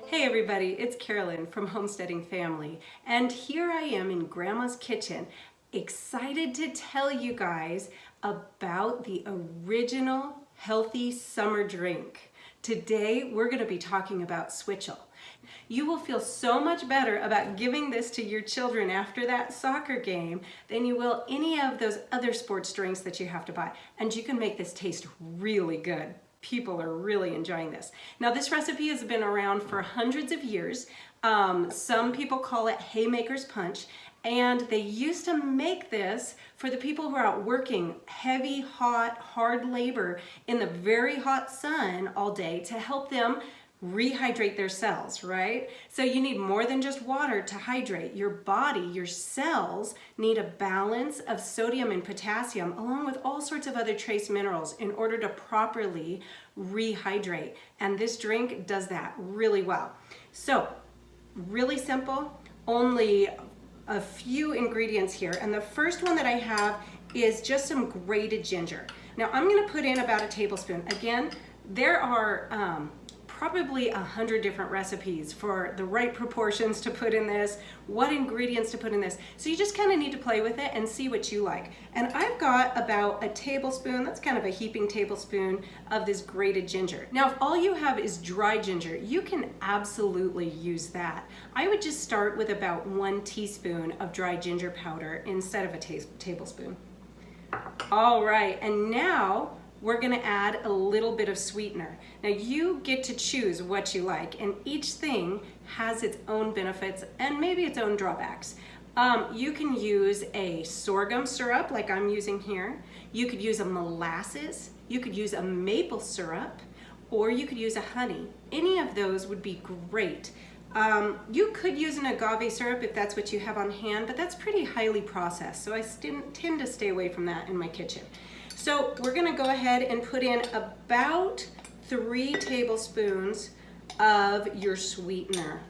Hey everybody, it's Carolyn from Homesteading Family, and here I am in Grandma's kitchen, excited to tell you guys about the original healthy summer drink. Today we're going to be talking about Switchel. You will feel so much better about giving this to your children after that soccer game than you will any of those other sports drinks that you have to buy, and you can make this taste really good. People are really enjoying this. Now this recipe has been around for hundreds of years. Some people call it haymaker's punch, and they used to make this for the people who are out working heavy, hot, hard labor in the very hot sun all day to help them rehydrate their cells, right? So you need more than just water to hydrate. Your body, your cells need a balance of sodium and potassium along with all sorts of other trace minerals in order to properly rehydrate. And this drink does that really well. So really simple, only a few ingredients here. And the first one that I have is just some grated ginger. Now I'm going to put in about a tablespoon. Again, there are probably 100 different recipes for the right proportions to put in this, what ingredients to put in this. So you just kind of need to play with it and see what you like. And I've got about a tablespoon, that's kind of a heaping tablespoon of this grated ginger. Now, if all you have is dry ginger, you can absolutely use that. I would just start with about 1 teaspoon of dry ginger powder instead of a tablespoon. All right, and now we're gonna add a little bit of sweetener. Now you get to choose what you like, and each thing has its own benefits and maybe its own drawbacks. You can use a sorghum syrup like I'm using here. You could use a molasses, you could use a maple syrup, or you could use a honey. Any of those would be great. You could use an agave syrup if that's what you have on hand, but that's pretty highly processed, so I tend to stay away from that in my kitchen. So we're gonna go ahead and put in about 3 tablespoons of your sweetener.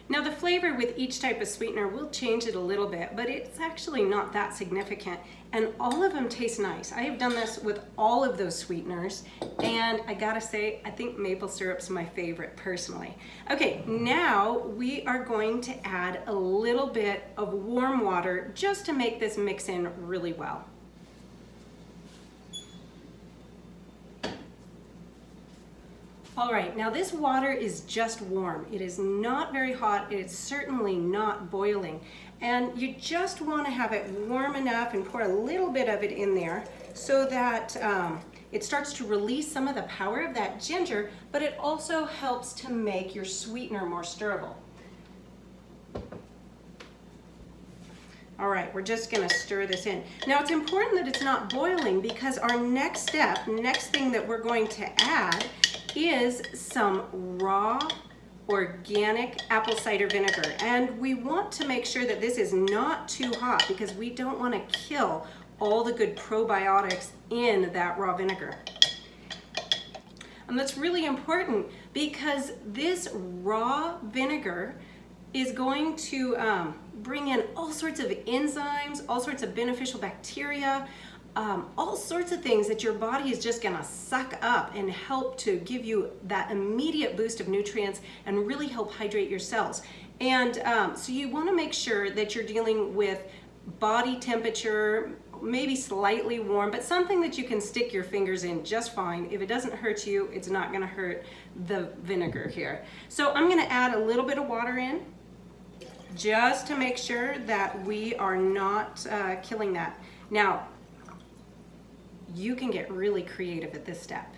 Now the flavor with each type of sweetener will change it a little bit, but it's actually not that significant, and all of them taste nice. I have done this with all of those sweeteners, and I gotta say, I think maple syrup's my favorite personally. Okay, now we are going to add a little bit of warm water just to make this mix in really well. All right, now this water is just warm. It is not very hot. It's certainly not boiling. And you just want to have it warm enough and pour a little bit of it in there so that it starts to release some of the power of that ginger, but it also helps to make your sweetener more stirrable. All right, we're just gonna stir this in. Now it's important that it's not boiling because our next thing that we're going to add is some raw organic apple cider vinegar. And we want to make sure that this is not too hot because we don't want to kill all the good probiotics in that raw vinegar. And that's really important because this raw vinegar is going to bring in all sorts of enzymes, all sorts of beneficial bacteria, all sorts of things that your body is just gonna suck up and help to give you that immediate boost of nutrients and really help hydrate your cells. And so you wanna make sure that you're dealing with body temperature, maybe slightly warm, but something that you can stick your fingers in just fine. If it doesn't hurt you, it's not gonna hurt the vinegar here. So I'm gonna add a little bit of water in just to make sure that we are not killing that. Now, you can get really creative at this step.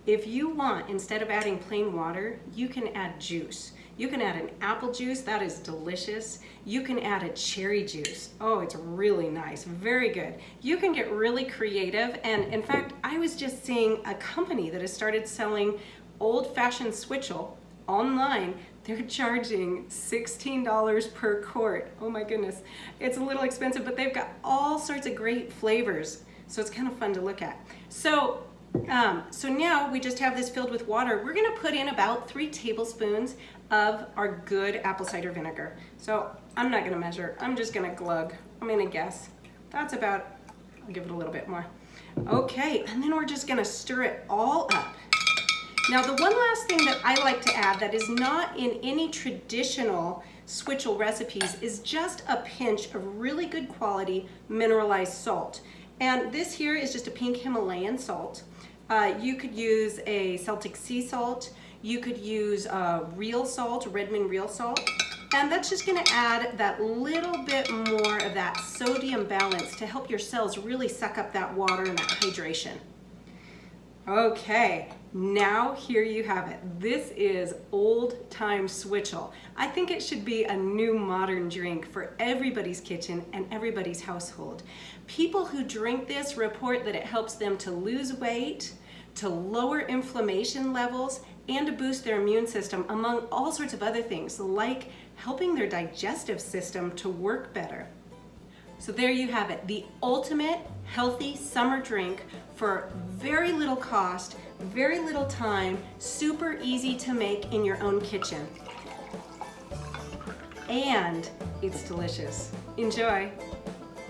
If you want, instead of adding plain water, you can add juice. You can add an apple juice, that is delicious. You can add a cherry juice. Oh, it's really nice, very good. You can get really creative, and in fact, I was just seeing a company that has started selling old-fashioned Switchel online. They're charging $16 per quart. Oh my goodness, it's a little expensive, but they've got all sorts of great flavors. So it's kind of fun to look at. So now we just have this filled with water. We're gonna put in about 3 tablespoons of our good apple cider vinegar. So I'm not gonna measure, I'm just gonna glug. I'm gonna guess. That's about, I'll give it a little bit more. Okay, and then we're just gonna stir it all up. Now, the one last thing that I like to add that is not in any traditional Switchel recipes is just a pinch of really good quality mineralized salt. And this here is just a pink Himalayan salt. You could use a Celtic sea salt. You could use real salt, Redmond real salt. And that's just gonna add that little bit more of that sodium balance to help your cells really suck up that water and that hydration. Okay, now here you have it. This is old time Switchel. I think it should be a new modern drink for everybody's kitchen and everybody's household. People who drink this report that it helps them to lose weight, to lower inflammation levels, and to boost their immune system, among all sorts of other things, like helping their digestive system to work better. So there you have it, the ultimate healthy summer drink for very little cost, very little time, super easy to make in your own kitchen. And it's delicious. Enjoy.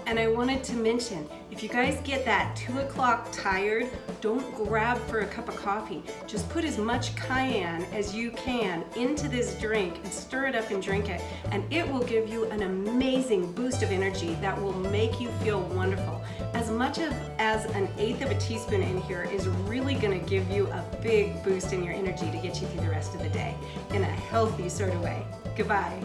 And I wanted to mention, if you guys get that 2 o'clock tired, don't grab for a cup of coffee. Just put as much cayenne as you can into this drink and stir it up and drink it. And it will give you an amazing boost of energy that will make you feel wonderful. As much as an 1/8 of a teaspoon in here is really gonna give you a big boost in your energy to get you through the rest of the day in a healthy sort of way. Goodbye.